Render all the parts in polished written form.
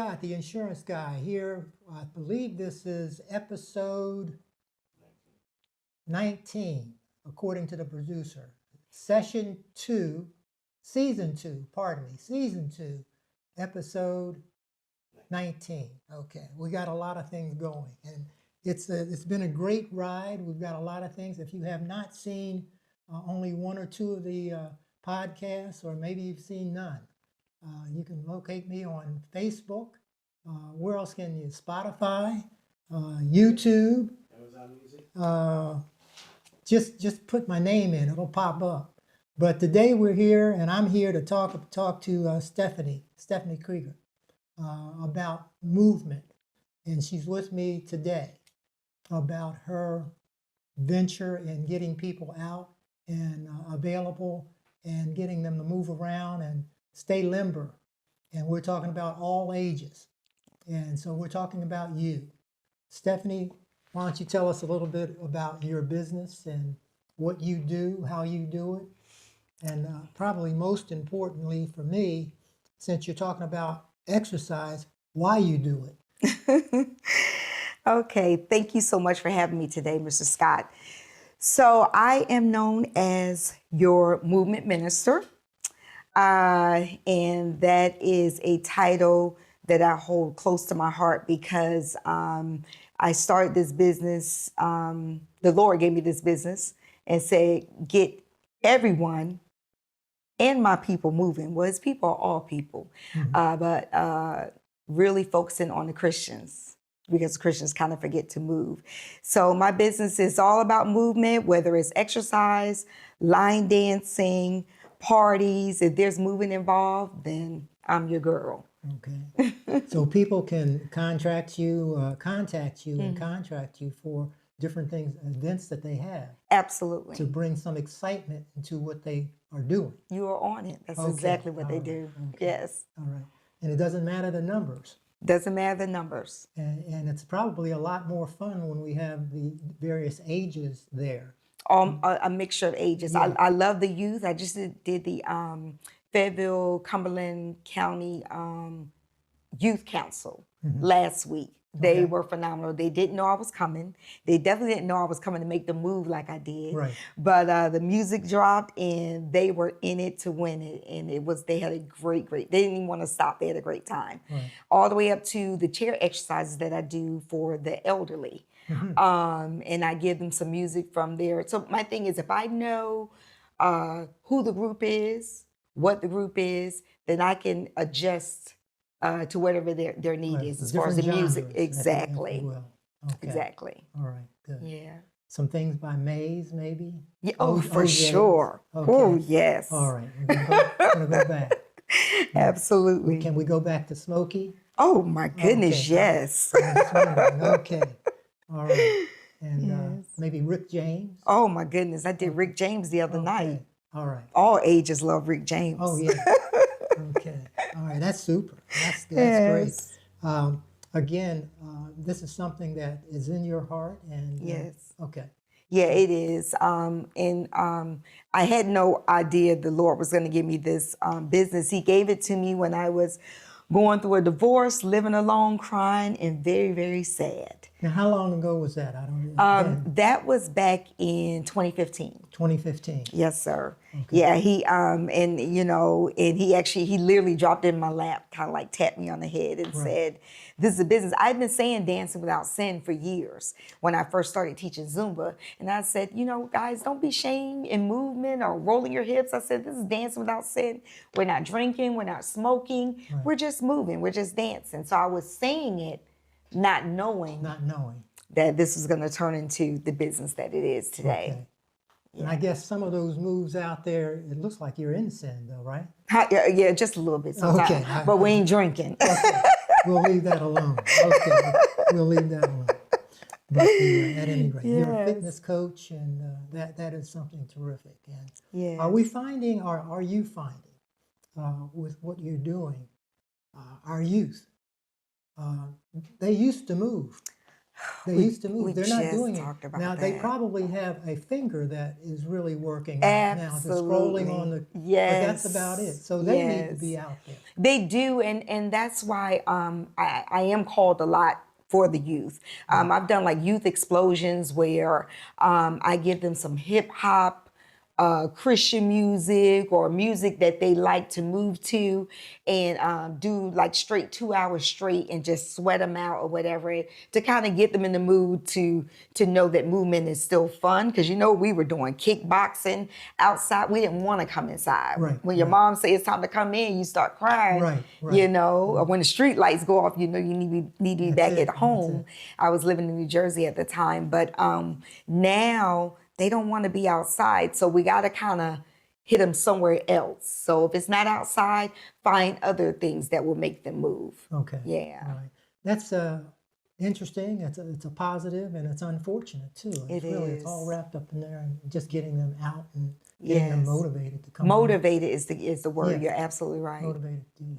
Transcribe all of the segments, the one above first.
Scott, the insurance guy here. I believe this is episode 19, according to the producer. Season 2, episode 19. Okay, we got a lot of things going, and it's been a great ride. We've got a lot of things. If you have not seen only one or two of the podcasts, or maybe you've seen none, you can locate me on Facebook. Where else can you? Spotify, YouTube. Amazon Music. Just put my name in; it'll pop up. But today we're here, and I'm here to talk to Stephanie Krieger about movement, and she's with me today about her venture in getting people out and available and getting them to move around and stay limber. And we're talking about all ages. And so we're talking about you. Stephanie, why don't you tell us a little bit about your business and what you do, how you do it, and probably most importantly for me, since you're talking about exercise, why you do it. Okay, thank you so much for having me today, Mr. Scott. So I am known as your movement minister, and that is a title that I hold close to my heart because I started this business, the Lord gave me this business and said, get everyone and my people moving. Well, it's people are all people, but really focusing on the Christians, because Christians kind of forget to move. So my business is all about movement, whether it's exercise, line dancing, parties. If there's movement involved, then I'm your girl. Okay. So people can contact you and contract you for different things, events that they have. Absolutely. To bring some excitement into what they are doing. You are on it. That's Okay. exactly what All they right. do. Okay. Yes. All right. And it doesn't matter the numbers. Doesn't matter the numbers. And it's probably a lot more fun when we have the various ages there. A mixture of ages. Yeah. I love the youth. I just did the Fayetteville, Cumberland County Youth Council last week. They were phenomenal. They didn't know I was coming. They definitely didn't know I was coming to make the move like I did. Right. But the music dropped and they were in it to win it. And they had a great, they didn't even want to stop. They had a great time. Right. All the way up to the chair exercises that I do for the elderly. And I give them some music from there. So my thing is, if I know who the group is, what the group is, then I can adjust to whatever their need is as far as the music. Exactly. If you will. Okay. Exactly. All right, good. Yeah. Some things by Mays, maybe? Yeah. Oh, for yes. sure. Okay. Oh, yes. All right, we're gonna go back. Absolutely. Can we go back to Smokey? Oh, my goodness, Okay. yes. I'm just wondering. Okay. All right. And maybe Rick James? Oh, my goodness. I did Rick James the other night. All right. All ages love Rick James. Oh, yeah. Okay. All right. That's super. That's Yes. great. Again, this is something that is in your heart. And Yes. Okay. Yeah, it is. I had no idea the Lord was going to give me this business. He gave it to me when I was going through a divorce, living alone, crying, and very, very sad. Now, how long ago was that? I don't know. That was back in 2015. 2015. Yes, sir. Okay. Yeah, he and he literally dropped it in my lap, kind of like tapped me on the head and said, "This is a business." I've been saying Dancing Without Sin for years when I first started teaching Zumba, and I said, guys, don't be shamed in movement or rolling your hips. I said, this is Dancing Without Sin. We're not drinking, we're not smoking, we're just moving, we're just dancing. So I was saying it, not knowing that this was going to turn into the business that it is today. Okay. And I guess some of those moves out there, it looks like you're in sin, though, right? Yeah, just a little bit sometimes. Okay. But we ain't drinking. Okay. We'll leave that alone. Okay. We'll leave that alone. But at any rate, you're a fitness coach, and that is something terrific. And are you finding with what you're doing, our youth, they used to move. They We- used to move. we They're not just doing it. talked about Now, they that. probably have a finger that is really working right now, just scrolling on the, but Yes. that's about it. So they need to Yes. be out there. They do, and that's why I am called a lot for the youth. I've done like youth explosions where I give them some hip hop, Christian music or music that they like to move to, and do like straight 2 hours straight and just sweat them out or whatever to kind of get them in the mood to know that movement is still fun. Because we were doing kickboxing outside. We didn't want to come inside. Right, When your right. mom says it's time to come in, you start crying. Right, right. Or when the street lights go off, you need to be back it, at home. that's I was living in New Jersey at the time, but now they don't want to be outside, so we got to kind of hit them somewhere else. So if it's not outside, find other things that will make them move. Okay. Yeah. All right. That's interesting. It's a positive, and it's unfortunate too. It's it's all is. wrapped up in there, and just getting them out and getting them Yes. motivated to come. on. Motivated is the word. Yeah. You're absolutely right. Motivated to do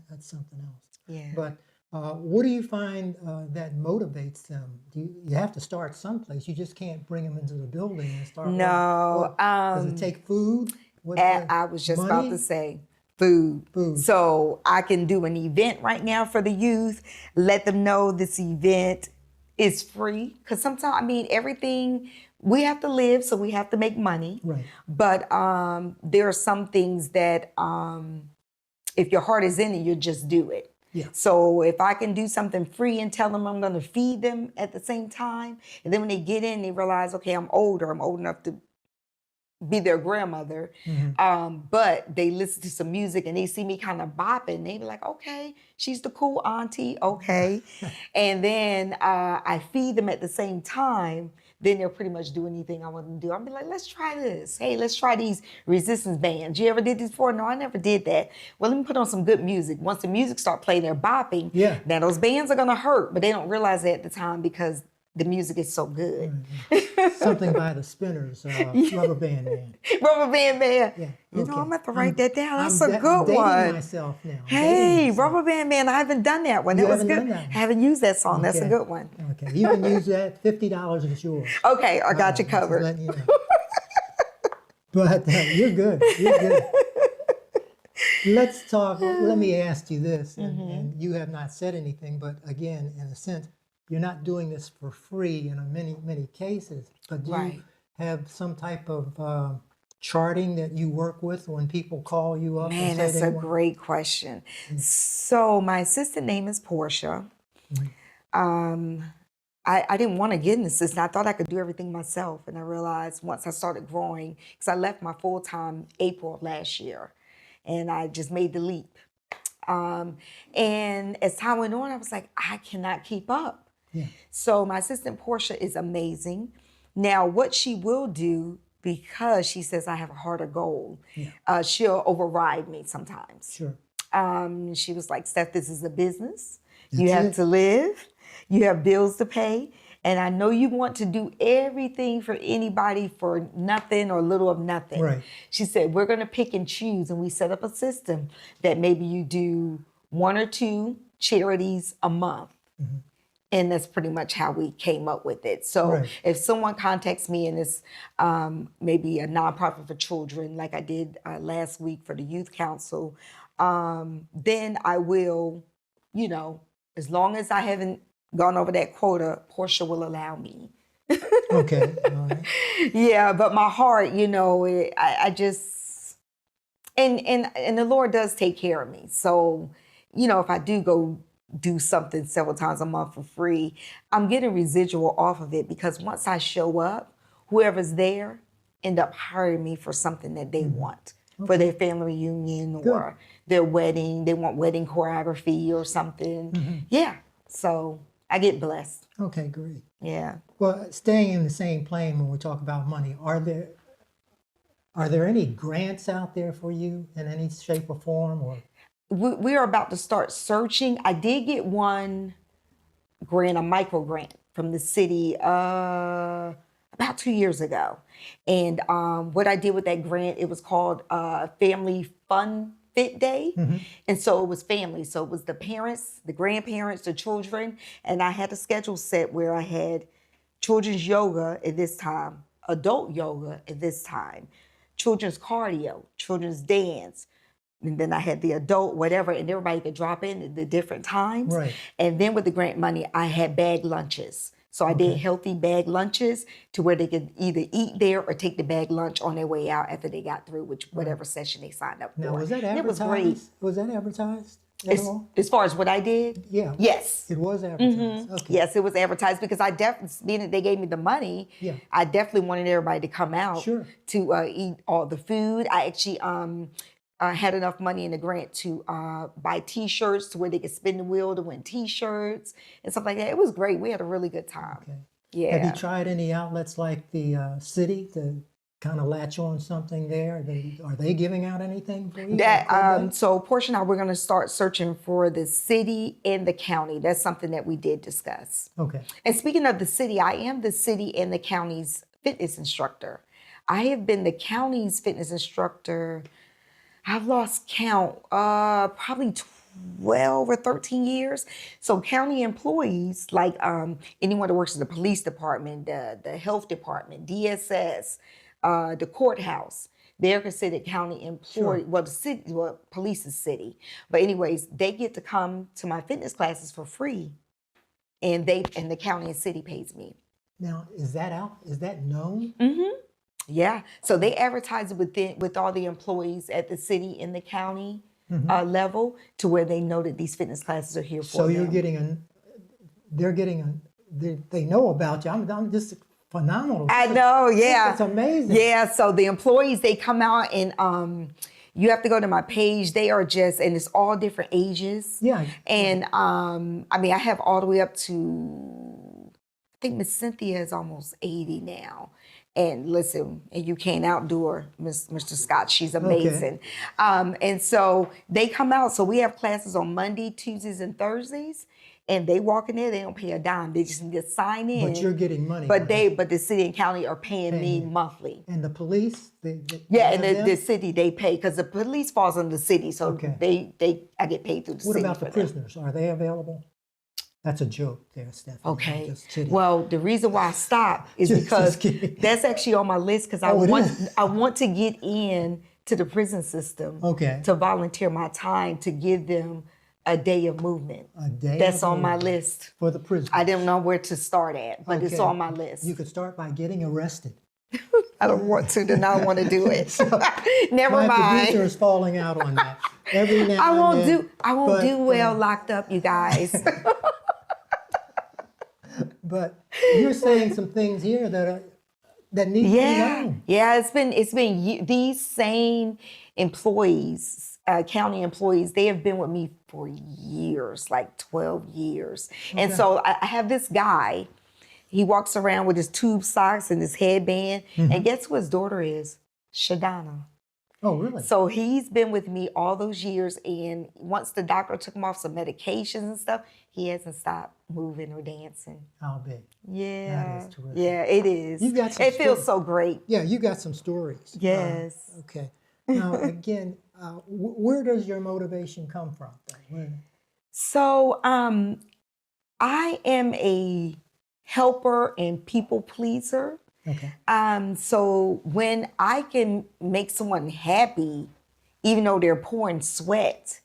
that's something else. Yeah. But what do you find that motivates them? You have to start someplace. You just can't bring them into the building and start. No, does it take food? What, I was just about money? to say food. Food. So I can do an event right now for the youth, let them know this event is free. Because sometimes, everything, we have to live, so we have to make money. Right. But there are some things that if your heart is in it, you just do it. Yeah. So if I can do something free and tell them I'm going to feed them at the same time, and then when they get in, they realize, okay, I'm old enough to be their grandmother, but they listen to some music and they see me kind of bopping. They be like, okay, she's the cool auntie, okay. And then I feed them at the same time. Then they'll pretty much do anything I want them to do. I'll be like, let's try this. Hey, let's try these resistance bands. You ever did this before? No, I never did that. Well, let me put on some good music. Once the music start playing, they're bopping. Yeah. Now those bands are gonna hurt, but they don't realize it at the time because the music is so good. Something by the Spinners, Rubber Band Man. Rubber Band Man. Yeah. You know, okay. I'm going to write that down. That's I'm a good dating one. myself now. I'm Hey, dating myself. Rubber Band Man, I haven't done that one. You That was haven't good. done that one? Haven't used that song. That's a Okay. good one. Okay, you can use that. $50 is yours. Okay, I got you Just covered. letting you know. But you're good. You're good. Let's talk. Let me ask you this, and you have not said anything, but again, in a sense, you're not doing this for free in many cases. But do Right. you have some type of charting that you work with when people call you up Man, and say that's they a want? great question. So my assistant name is Portia. I didn't want to get an assistant. I thought I could do everything myself. And I realized once I started growing, because I left my full-time April of last year, and I just made the leap. And as time went on, I was like, I cannot keep up. Yeah. So my assistant Portia is amazing. Now, what she will do, because she says I have a heart of gold, she'll override me sometimes. Sure. She was like, Steph, this is a business. That's You have it. to live. You have bills to pay. And I know you want to do everything for anybody for nothing or little of nothing. Right. She said, we're going to pick and choose. And we set up a system that maybe you do 1 or 2 charities a month. And that's pretty much how we came up with it. So Right. if someone contacts me and it's maybe a nonprofit for children, like I did last week for the Youth Council, then I will, as long as I haven't gone over that quota, Portia will allow me. Okay. All right. Yeah, but my heart, I just, and the Lord does take care of me. So, if I do go do something several times a month for free, I'm getting residual off of it because once I show up, whoever's there end up hiring me for something that they want for their family reunion or their wedding. They want wedding choreography or something. Yeah. So I get blessed. Okay, great. Yeah. Well, staying in the same plane when we talk about money, are there any grants out there for you in any shape or form, or? We are about to start searching. I did get one grant, a micro grant from the city about 2 years ago. And what I did with that grant, it was called Family Fun fit day. Mm-hmm. And so it was family. So it was the parents, the grandparents, the children. And I had a schedule set where I had children's yoga at this time, adult yoga at this time, children's cardio, children's dance. And then I had the adult, whatever, and everybody could drop in at the different times. Right. And then with the grant money, I had bag lunches. So I did healthy bag lunches to where they could either eat there or take the bag lunch on their way out after they got through whatever session they signed up Now, for. was that And it was advertised? great. Was that advertised at all? As far as what I did? Yeah. Yes. It was advertised. Okay. Yes, it was advertised because I definitely, being that they gave me the money, Yeah. I definitely wanted everybody to come out Sure. to eat all the food. I actually had enough money in the grant to buy T-shirts to where they could spin the wheel to win T-shirts and stuff like that. It was great. We had a really good time. Okay. Yeah. Have you tried any outlets like the city to kind of latch on something there? Are they giving out anything for you? That so Portia and I, we're going to start searching for the city and the county. That's something that we did discuss. Okay. And speaking of the city, I am the city and the county's fitness instructor. I have been the county's fitness instructor. I've lost count, probably 12 or 13 years. So county employees, like anyone that works in the police department, the health department, DSS, the courthouse, they're considered county employees. Sure. Well, the city, well, police is city. But anyways, they get to come to my fitness classes for free, and the county and city pays me. Now, is that out? Is that known? Yeah, so they advertise it with all the employees at the city and the county level to where they know that these fitness classes are here for So them. you're getting they know about you. I'm just phenomenal. I know, yeah. It's amazing. Yeah, so the employees, they come out and you have to go to my page. They are just, and it's all different ages. Yeah. And I mean, I have all the way up to, I think Miss Cynthia is almost 80 now. And listen, and you can't outdo her, Mr. Scott. She's amazing. And so they come out. So we have classes on Monday, Tuesdays, and Thursdays. And they walk in there, they don't pay a dime. They just need to sign in. But you're getting money. But the city and county are paying me monthly. And the police, Yeah, have and them? the city, they pay, because the police falls under the city. So Okay. I get paid through the What city. about the for them. prisoners? Are they available? That's a joke there, Stephanie. I'm Okay. just kidding. Well, the reason why I stopped is Just because kidding. that's actually on my list because Oh, it is? I want to get in to the prison system. Okay. To volunteer my time to give them a day of movement. A day That's of on my movement list. for the prisoners. I didn't know where to start at, but it's Okay. on my list. You could start by getting arrested. I don't want to, then I don't want to do it. Never My mind. producer is falling out on that. Every now I and won't then. do I won't But, do well locked up, you guys. But you're saying some things here that need to be known. Yeah, it's been these same employees, county employees, they have been with me for years, like 12 years. And so I have this guy, he walks around with his tube socks and his headband, and guess who his daughter is? Shadana. Oh, really? So he's been with me all those years, and once the doctor took him off some medications and stuff, he hasn't stopped moving or dancing. How big? Yeah. That is terrific. Yeah, it is. You got some it feels stories. so great. Yeah, you got some stories. Yes. Okay. Now, again, where does your motivation come from? So I am a helper and people pleaser. Okay. So when I can make someone happy, even though they're pouring sweat,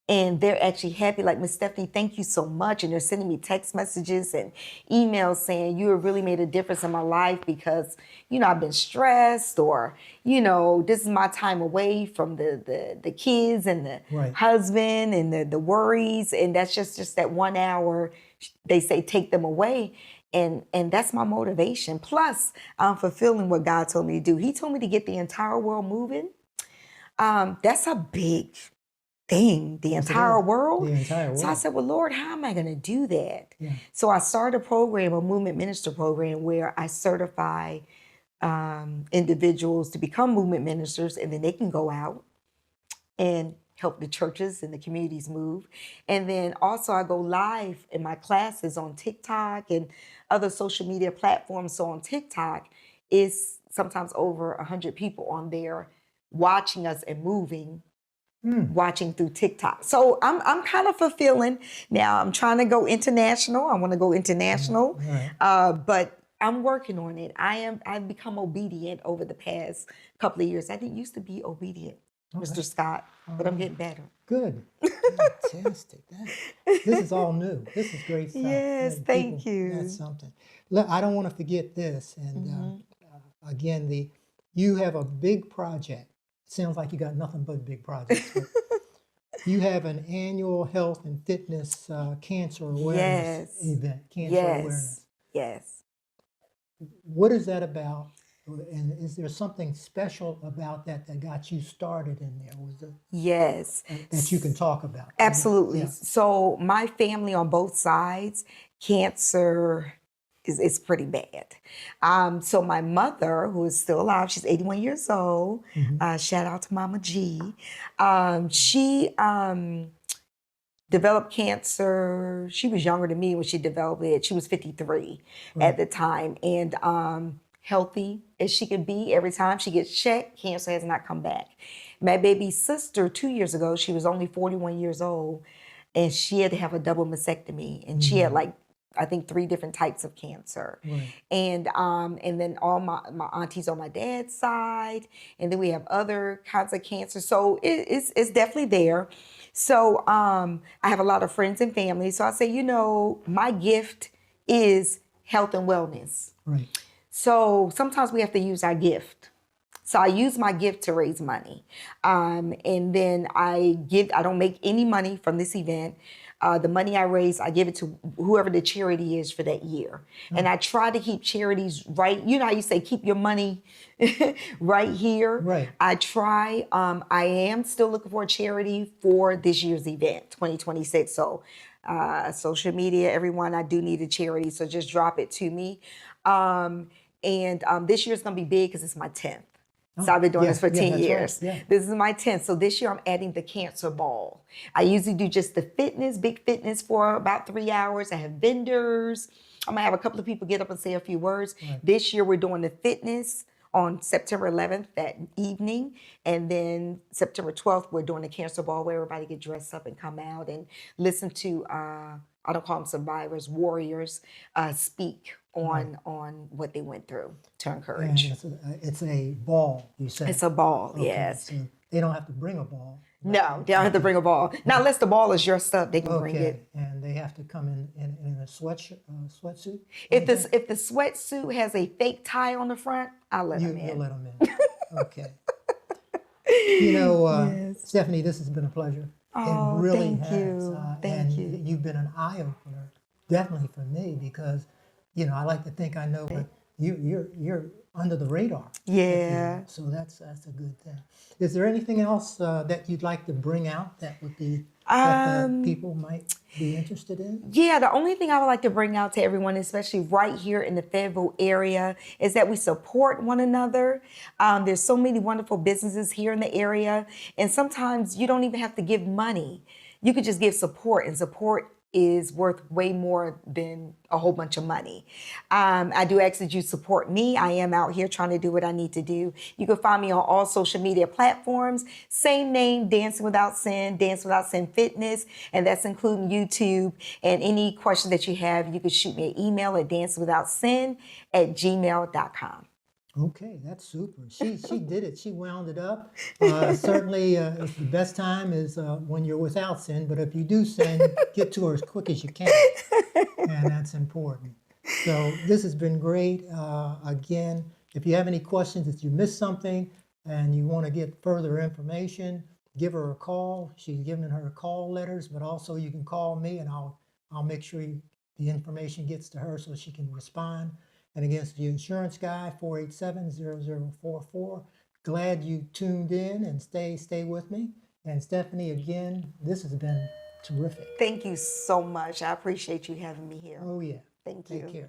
and they're actually happy, like Miss Stephanie, thank you so much. And they're sending me text messages and emails saying, you have really made a difference in my life because, I've been stressed, or, this is my time away from the kids and the Right. husband and the worries. And that's just that 1 hour, they say, take them away. And that's my motivation. Plus, I'm fulfilling what God told me to do. He told me to get the entire world moving. That's a big thing, the entire world. The entire world. So I said, well, Lord, how am I going to do that? Yeah. So I started a program, a movement minister program, where I certify individuals to become movement ministers, and then they can go out and help the churches and the communities move. And then also I go live in my classes on TikTok and other social media platforms. So on TikTok, it's sometimes over 100 people on there watching us and moving watching through TikTok. So I'm kind of fulfilling. Now I'm trying to go international. I want to go international, Right. but I'm working on it. I've become obedient over the past couple of years. I didn't used to be obedient, Mr. Scott, but I'm getting better. Good. Fantastic. This is all new. This is great stuff. Yes, And thank people, you. that's something. Look, I don't want to forget this. And again, you have a big project. It sounds like you got nothing but big projects. But you have an annual health and fitness cancer awareness Yes. event. Cancer Yes. awareness. Yes. What is that about? And is there something special about that got you started in there? Was it Yes. that you can talk about? Absolutely. Yeah. So my family on both sides, cancer is pretty bad. So my mother, who is still alive, she's 81 years old. Shout out to Mama G. She developed cancer. She was younger than me when she developed it. She was 53 at the time, and healthy as she could be. Every time she gets checked, cancer has not come back. My baby sister, 2 years ago, she was only 41 years old, and she had to have a double mastectomy, and she had like, I think 3 different types of cancer. Right. And then all my aunties on my dad's side, and then we have other kinds of cancer. So it's definitely there. So I have a lot of friends and family. So I say, my gift is health and wellness. Right. So sometimes we have to use our gift. So I use my gift to raise money. And then I don't make any money from this event. The money I raise, I give it to whoever the charity is for that year. And I try to keep charities right. You know how you say, keep your money right here. Right. I try. I am still looking for a charity for this year's event, 2026. So social media, everyone, I do need a charity. So just drop it to me. And this year's going to be big because it's my 10th. So I've been doing this for 10 years. Right. Yeah. This is my 10th. So this year I'm adding the cancer ball. I usually do just the big fitness for about 3 hours. I have vendors. I'm going to have a couple of people get up and say a few words. Right. This year we're doing the fitness on September 11th that evening. And then September 12th, we're doing the cancer ball where everybody get dressed up and come out and listen to, I don't call them survivors, warriors, speak on what they went through to encourage. And it's a ball, you said. It's a ball, Okay, yes. So they don't have to bring a ball. No, they don't have to bring a ball. Now, unless the ball is your stuff, they can bring it. And they have to come in a sweatsuit? If the sweatsuit has a fake tie on the front, I'll let them in. You'll let them in. Okay. Yes. Stephanie, this has been a pleasure. Oh, it really thank has. you. Thank and you. You've been an eye-opener, definitely for me, because, I like to think I know, but you're under the radar. Yeah. So that's a good thing. Is there anything else that you'd like to bring out that would be that people might be interested in? Yeah, the only thing I would like to bring out to everyone, especially right here in the Fayetteville area, is that we support one another. There's so many wonderful businesses here in the area, and sometimes you don't even have to give money. You could just give support, and support is worth way more than a whole bunch of money. I do ask that you support me. I am out here trying to do what I need to do. You can find me on all social media platforms. Same name, Dancing Without Sin Fitness, and that's including YouTube. And any questions that you have, you can shoot me an email at dancingwithoutsin@gmail.com. Okay, that's super. She did it. She wound it up. Certainly, the best time is when you're without sin. But if you do sin, get to her as quick as you can, and that's important. So this has been great. Again, if you have any questions, if you missed something and you want to get further information, give her a call. She's given her call letters, but also you can call me, and I'll make sure the information gets to her so she can respond. And against the insurance guy, 487-0044. Glad you tuned in and stay with me. And Stephanie, again, this has been terrific. Thank you so much. I appreciate you having me here. Oh yeah. Thank you. Take care.